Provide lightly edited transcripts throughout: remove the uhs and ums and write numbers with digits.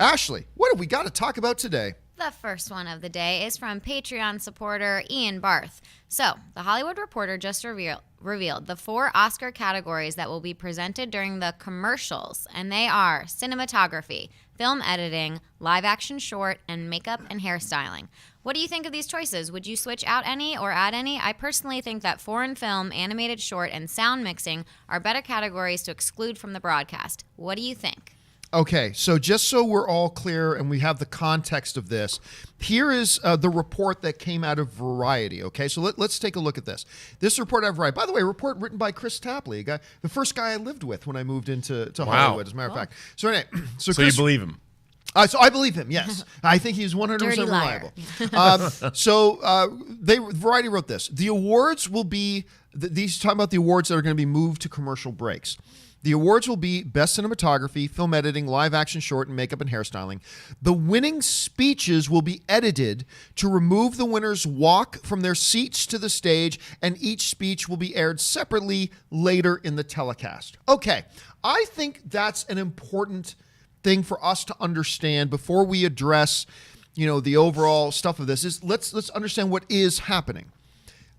Ashley, what have we got to talk about today? The first one of the day is from Patreon supporter Ian Barth. So, The Hollywood Reporter just revealed the 4 Oscar categories that will be presented during the commercials, and they are cinematography, film editing, live-action short, and makeup and hairstyling. What do you think of these choices? Would you switch out any or add any? I personally think that foreign film, animated short, and sound mixing are better categories to exclude from the broadcast. What do you think? Okay, so just so we're all clear and we have the context of this, here is the report that came out of Variety, okay? So let's take a look at this. This report out of Variety, by the way, a report written by Chris Tapley, the first guy I lived with when I moved into Hollywood, as a matter of fact. So anyway, so Chris, you believe him? So I believe him, yes. I think he's 100% reliable. Variety wrote this. The awards will be, these talking about the awards that are going to be moved to commercial breaks. The awards will be Best Cinematography, Film Editing, Live Action Short, and Makeup and Hairstyling. The winning speeches will be edited to remove the winner's walk from their seats to the stage, and each speech will be aired separately later in the telecast. Okay, I think that's an important thing for us to understand before we address, the overall stuff of this. Is let's understand what is happening.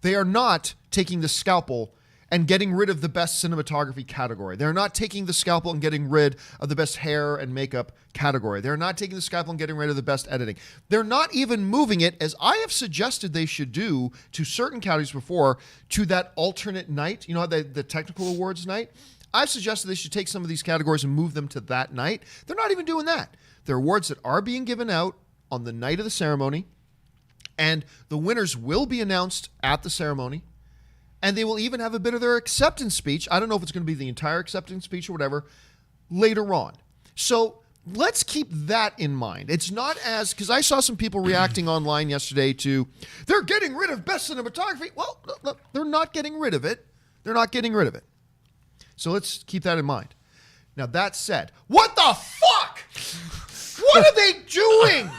They are not taking the scalpel and getting rid of the best cinematography category. They're not taking the scalpel and getting rid of the best hair and makeup category. They're not taking the scalpel and getting rid of the best editing. They're not even moving it, as I have suggested they should do to certain categories before, to that alternate night, the technical awards night. I've suggested they should take some of these categories and move them to that night. They're not even doing that. They're awards that are being given out on the night of the ceremony, and the winners will be announced at the ceremony. And they will even have a bit of their acceptance speech. I don't know if it's going to be the entire acceptance speech or whatever later on. So let's keep that in mind. It's not because I saw some people reacting online yesterday to, they're getting rid of best cinematography. Well, they're not getting rid of it. They're not getting rid of it. So let's keep that in mind. Now, that said, what the fuck? What are they doing?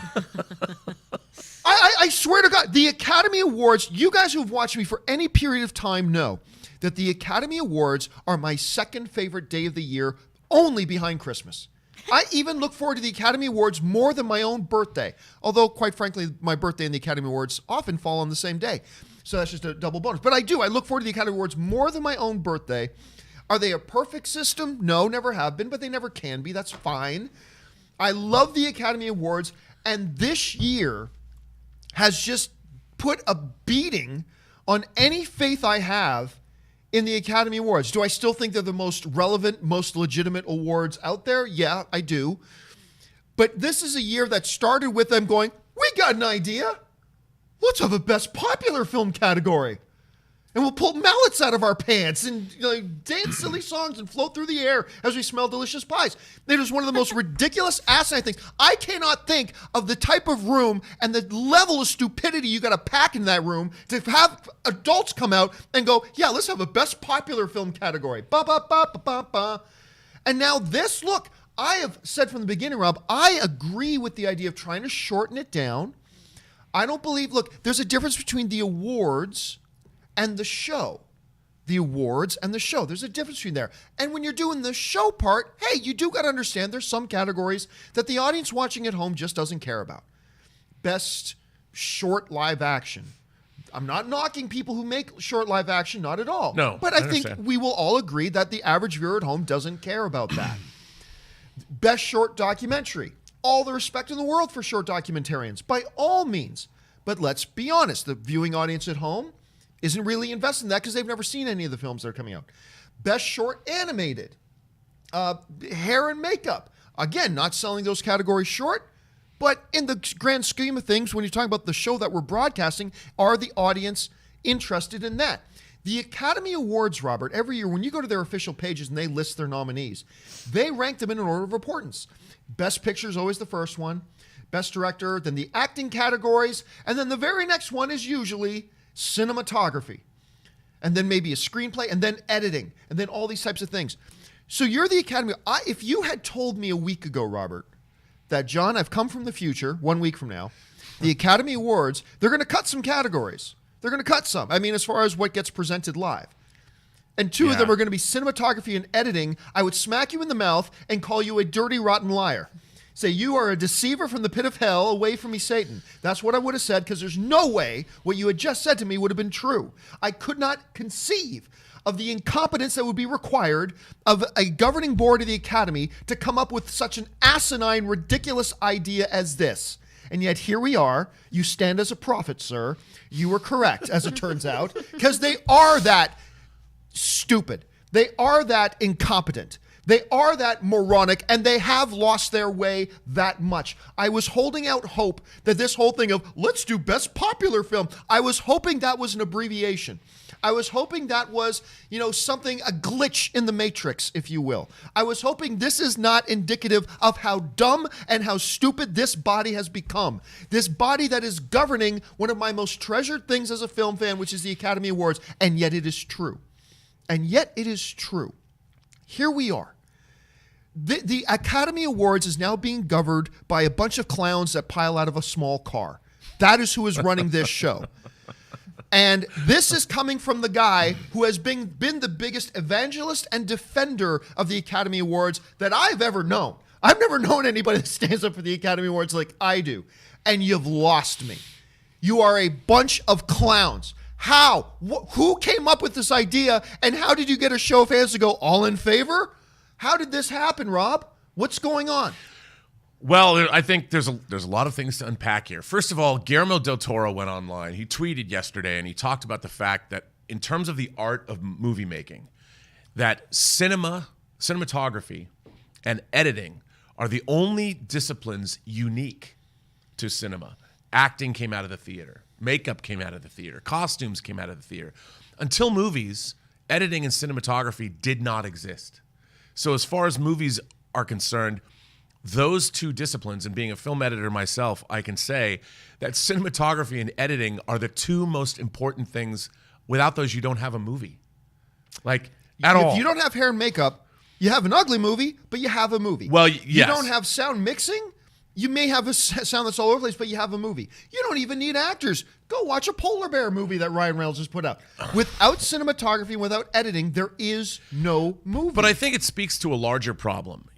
I swear to God, the Academy Awards, you guys who have watched me for any period of time know that the Academy Awards are my second favorite day of the year, only behind Christmas. I even look forward to the Academy Awards more than my own birthday. Although, quite frankly, my birthday and the Academy Awards often fall on the same day. So that's just a double bonus. But I look forward to the Academy Awards more than my own birthday. Are they a perfect system? No, never have been, but they never can be. That's fine. I love the Academy Awards, and this year has just put a beating on any faith I have in the Academy Awards. Do I still think they're the most relevant, most legitimate awards out there? Yeah, I do. But this is a year that started with them going, we got an idea. Let's have a Best Popular Film category. And we'll pull mallets out of our pants and dance silly songs and float through the air as we smell delicious pies. It is one of the most ridiculous asinine things. I cannot think of the type of room and the level of stupidity you got to pack in that room to have adults come out and go, yeah, let's have a Best Popular Film category. Ba, ba, ba, ba, ba, ba. And now this, look, I have said from the beginning, Rob, I agree with the idea of trying to shorten it down. I don't believe, look, there's a difference between the awards and the show. The awards and the show. There's a difference between there. And when you're doing the show part, hey, you do got to understand there's some categories that the audience watching at home just doesn't care about. Best short live action. I'm not knocking people who make short live action, not at all. No, but I think we will all agree that the average viewer at home doesn't care about that. Best short documentary. All the respect in the world for short documentarians, by all means. But let's be honest, the viewing audience at home isn't really invested in that because they've never seen any of the films that are coming out. Best short animated. Hair and makeup. Again, not selling those categories short, but in the grand scheme of things, when you're talking about the show that we're broadcasting, are the audience interested in that? The Academy Awards, Robert, every year when you go to their official pages and they list their nominees, they rank them in an order of importance. Best Picture is always the first one. Best Director, then the acting categories, and then the very next one is usually cinematography, and then maybe a screenplay, and then editing, and then all these types of things. So you're the Academy. If you had told me a week ago, Robert, that, John, I've come from the future, 1 week from now, the Academy Awards, they're going to cut some categories. They're going to cut some. I mean, as far as what gets presented live. And two of them are going to be cinematography and editing. I would smack you in the mouth and call you a dirty, rotten liar. Say, you are a deceiver from the pit of hell. Away from me, Satan. That's what I would have said, because there's no way what you had just said to me would have been true. I could not conceive of the incompetence that would be required of a governing board of the Academy to come up with such an asinine, ridiculous idea as this. And yet here we are. You stand as a prophet, sir. You were correct, as it turns out, because they are that stupid. They are that incompetent. They are that moronic, and they have lost their way that much. I was holding out hope that this whole thing of, let's do best popular film, I was hoping that was an abbreviation. I was hoping that was, something, a glitch in the matrix, if you will. I was hoping this is not indicative of how dumb and how stupid this body has become. This body that is governing one of my most treasured things as a film fan, which is the Academy Awards, and yet it is true. And yet it is true. Here we are. The Academy Awards is now being governed by a bunch of clowns that pile out of a small car. That is who is running this show. And this is coming from the guy who has been the biggest evangelist and defender of the Academy Awards that I've ever known. I've never known anybody that stands up for the Academy Awards like I do. And you've lost me. You are a bunch of clowns. How? Who came up with this idea? And how did you get a show of fans to go all in favor? How did this happen, Rob? What's going on? Well, I think there's a lot of things to unpack here. First of all, Guillermo del Toro went online. He tweeted yesterday, and he talked about the fact that in terms of the art of movie making, that cinematography, and editing are the only disciplines unique to cinema. Acting came out of the theater. Makeup came out of the theater. Costumes came out of the theater. Until movies, editing and cinematography did not exist. So as far as movies are concerned, those two disciplines, and being a film editor myself, I can say that cinematography and editing are the two most important things. Without those, you don't have a movie. Like, at all. If you don't have hair and makeup, you have an ugly movie, but you have a movie. Well, yes. You don't have sound mixing, you may have a sound that's all over the place, but you have a movie. You don't even need actors. Go watch a Polar Bear movie that Ryan Reynolds just put out. Without cinematography, without editing, there is no movie. But I think it speaks to a larger problem.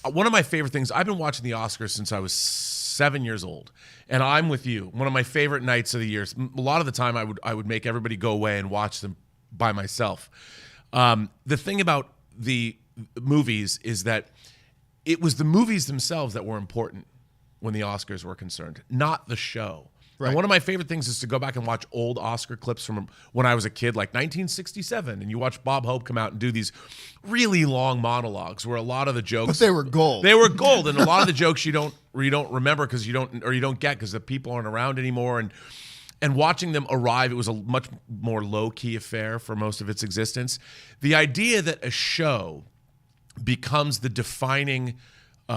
One of my favorite things, I've been watching the Oscars since I was 7 years old, and I'm with you. One of my favorite nights of the year. A lot of the time, I would make everybody go away and watch them by myself. The thing about the movies is that it was the movies themselves that were important when the Oscars were concerned, not the show. Right. And one of my favorite things is to go back and watch old Oscar clips from when I was a kid, like 1967, and you watch Bob Hope come out and do these really long monologues where a lot of the jokes, but they were gold. They were gold, and a lot of the jokes you don't remember because you don't get because the people aren't around anymore. And watching them arrive, it was a much more low-key affair for most of its existence. The idea that a show becomes the defining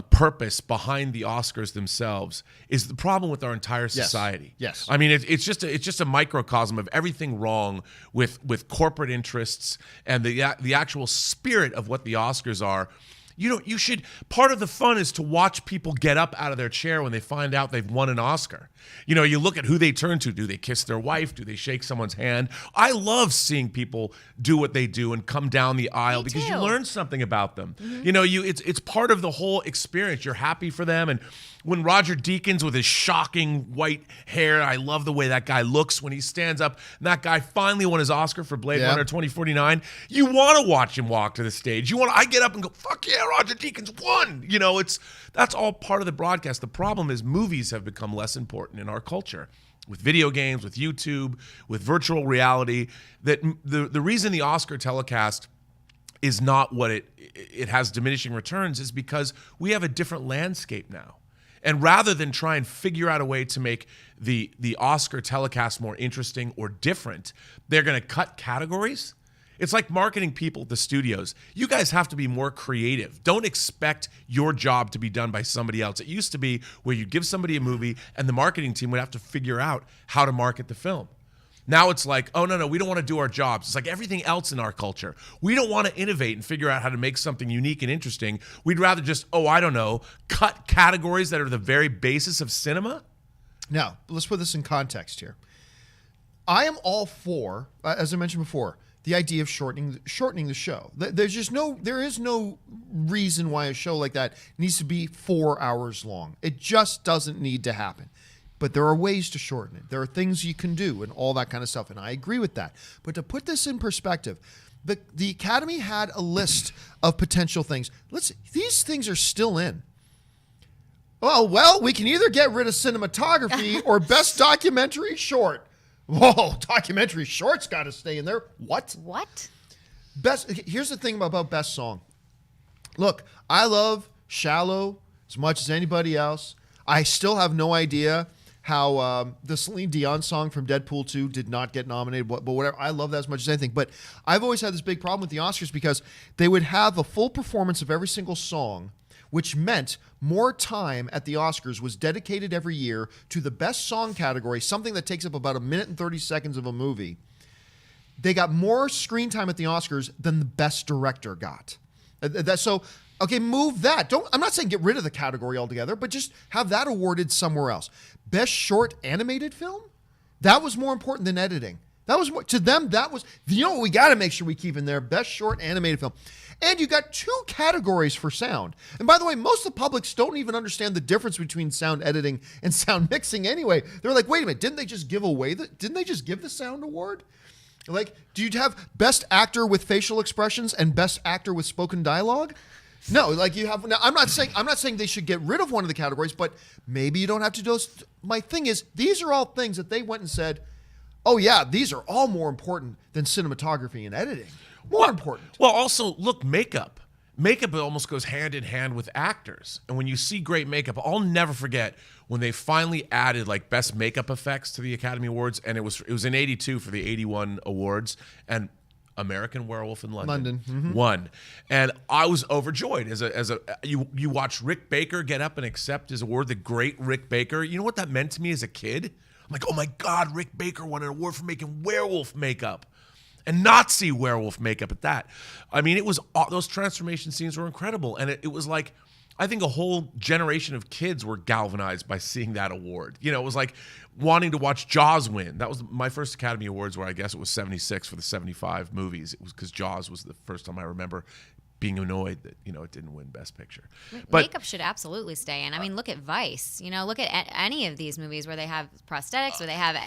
purpose behind the Oscars themselves is the problem with our entire society. Yes. I mean, it's just a microcosm of everything wrong with corporate interests and the actual spirit of what the Oscars are. You should, part of the fun is to watch people get up out of their chair when they find out they've won an Oscar. You look at who they turn to. Do they kiss their wife? Do they shake someone's hand? I love seeing people do what they do and come down the aisle because you learn something about them. Mm-hmm. It's part of the whole experience. You're happy for them. And when Roger Deakins with his shocking white hair, I love the way that guy looks when he stands up, and that guy finally won his Oscar for Blade Runner 2049. You want to watch him walk to the stage. I get up and go, fuck yeah, Roger Deakins won. That's all part of the broadcast. The problem is movies have become less important in our culture. With video games, with YouTube, with virtual reality, that the reason the Oscar telecast is not what it has diminishing returns is because we have a different landscape now. And rather than try and figure out a way to make the Oscar telecast more interesting or different, they're going to cut categories. It's like marketing people at the studios. You guys have to be more creative. Don't expect your job to be done by somebody else. It used to be where you give somebody a movie and the marketing team would have to figure out how to market the film. Now it's like, oh, no, we don't want to do our jobs. It's like everything else in our culture. We don't want to innovate and figure out how to make something unique and interesting. We'd rather just, cut categories that are the very basis of cinema. Now, let's put this in context here. I am all for, as I mentioned before, the idea of shortening the show. There is no reason why a show like that needs to be 4 hours long. It just doesn't need to happen. But there are ways to shorten it. There are things you can do and all that kind of stuff, and I agree with that. But to put this in perspective, the Academy had a list of potential things. These things are still in. Oh, well, we can either get rid of cinematography or best documentary short. Whoa, documentary short's got to stay in there. What? Here's the thing about best song. Look, I love Shallow as much as anybody else. I still have no idea how the Celine Dion song from Deadpool 2 did not get nominated, but whatever. I love that as much as anything. But I've always had this big problem with the Oscars because they would have a full performance of every single song, which meant more time at the Oscars was dedicated every year to the best song category, something that takes up about 1 minute and 30 seconds of a movie. They got more screen time at the Oscars than the best director got. Okay, move that. I'm not saying get rid of the category altogether, but just have that awarded somewhere else. Best short animated film? That was more important than editing. That was more, to them, that was, what we got to make sure we keep in there? Best short animated film. And you got 2 categories for sound. And by the way, most of the publics don't even understand the difference between sound editing and sound mixing anyway. They're like, wait a minute, didn't they just give the sound award? Like, do you have best actor with facial expressions and best actor with spoken dialogue? No, like you have. Now, I'm not saying they should get rid of one of the categories, but maybe you don't have to do those. My thing is, these are all things that they went and said, oh yeah, these are all more important than cinematography and editing. More important. Well, also, look, makeup. Makeup almost goes hand in hand with actors. And when you see great makeup, I'll never forget when they finally added like best makeup effects to the Academy Awards, and it was in '82 for the '81 awards, and American Werewolf in London, won, and I was overjoyed. You watch Rick Baker get up and accept his award, the great Rick Baker. You know what that meant to me as a kid? I'm like, oh my God, Rick Baker won an award for making werewolf makeup, and Nazi werewolf makeup at that. I mean, it was those transformation scenes were incredible, and it was like, I think a whole generation of kids were galvanized by seeing that award. You know, it was like wanting to watch Jaws win. That was my first Academy Awards, where I guess it was 76 for the 75 movies. It was because Jaws was the first time I remember being annoyed that, it didn't win Best Picture. But makeup should absolutely stay in. I mean, look at Vice. Look at any of these movies where they have prosthetics, where they have,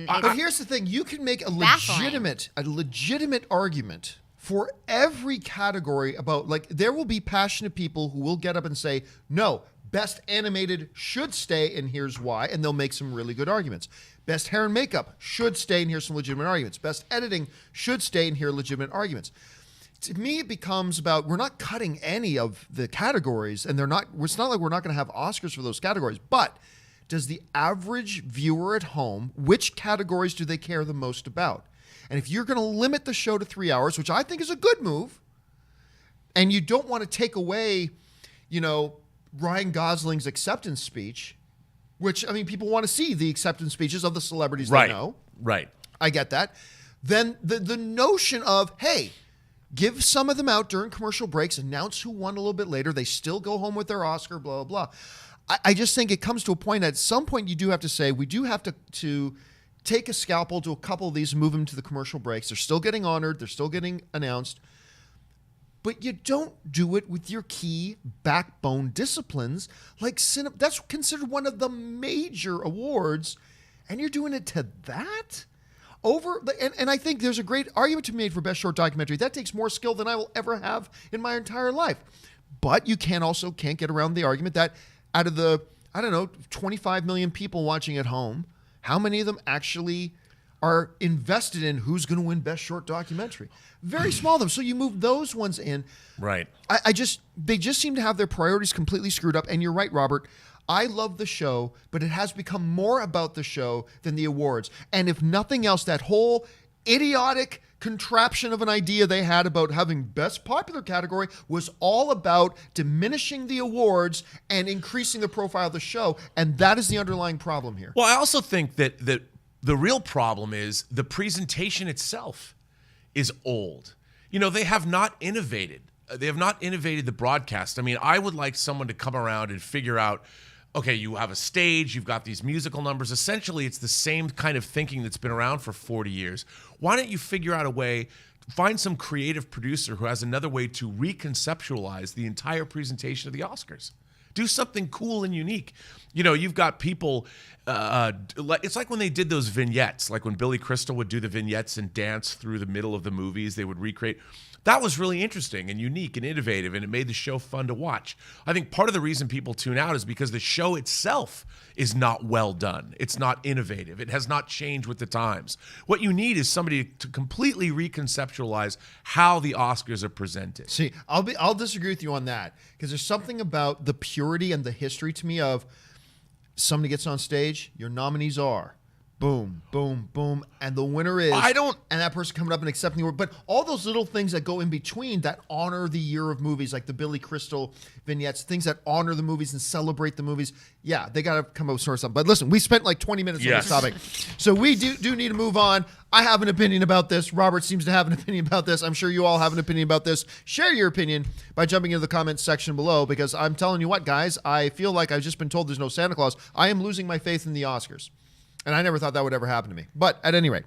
but here's the thing. You can make a legitimate argument for every category about, like, there will be passionate people who will get up and say, no, best animated should stay, and here's why, and they'll make some really good arguments. Best hair and makeup should stay, and here's some legitimate arguments. Best editing should stay, and here are legitimate arguments. To me, it becomes about, we're not cutting any of the categories, and it's not like we're not going to have Oscars for those categories, but does the average viewer at home, which categories do they care the most about? And if you're going to limit the show to 3 hours, which I think is a good move, and you don't want to take away, Ryan Gosling's acceptance speech, which, people want to see the acceptance speeches of the celebrities they know. Right. I get that. Then the notion of, hey, give some of them out during commercial breaks, announce who won a little bit later, they still go home with their Oscar, blah, blah, blah. I just think it comes to a point at some point you do have to say, we do have to take a scalpel to a couple of these and move them to the commercial breaks. They're still getting honored. They're still getting announced. But you don't do it with your key backbone disciplines like cinema. That's considered one of the major awards, and you're doing it to that? And I think there's a great argument to be made for Best Short Documentary. That takes more skill than I will ever have in my entire life. But you can't get around the argument that out of the, 25 million people watching at home, how many of them actually are invested in who's going to win Best Short Documentary? Very small of them. So you move those ones in. Right. They just seem to have their priorities completely screwed up. And you're right, Robert. I love the show, but it has become more about the show than the awards. And if nothing else, that whole idiotic contraption of an idea they had about having best popular category was all about diminishing the awards and increasing the profile of the show. And that is the underlying problem here. Well, I also think that the real problem is the presentation itself is old. They have not innovated. They have not innovated the broadcast. I would like someone to come around and figure out, okay, you have a stage, you've got these musical numbers. Essentially, it's the same kind of thinking that's been around for 40 years. Why don't you figure out a way find some creative producer who has another way to reconceptualize the entire presentation of the Oscars. Do something cool and unique. You know, you've got people, it's like when they did those vignettes, like when Billy Crystal would do the vignettes and dance through the middle of the movies, they would recreate. That was really interesting and unique and innovative, and it made the show fun to watch. I think part of the reason people tune out is because the show itself is not well done. It's not innovative. It has not changed with the times. What you need is somebody to completely reconceptualize how the Oscars are presented. See, I'll disagree with you on that, because there's something about the purity and the history to me of somebody gets on stage, your nominees are boom, boom, boom, and the winner is and that person coming up and accepting the award. But all those little things that go in between that honor the year of movies, like the Billy Crystal vignettes, things that honor the movies and celebrate the movies. Yeah, they got to come up with something. But listen, we spent like 20 minutes on this topic, so we do need to move on. I have an opinion about this. Robert seems to have an opinion about this. I'm sure you all have an opinion about this. Share your opinion by jumping into the comments section below, because I'm telling you what, guys, I feel like I've just been told there's no Santa Claus. I am losing my faith in the Oscars. And I never thought that would ever happen to me. But at any rate,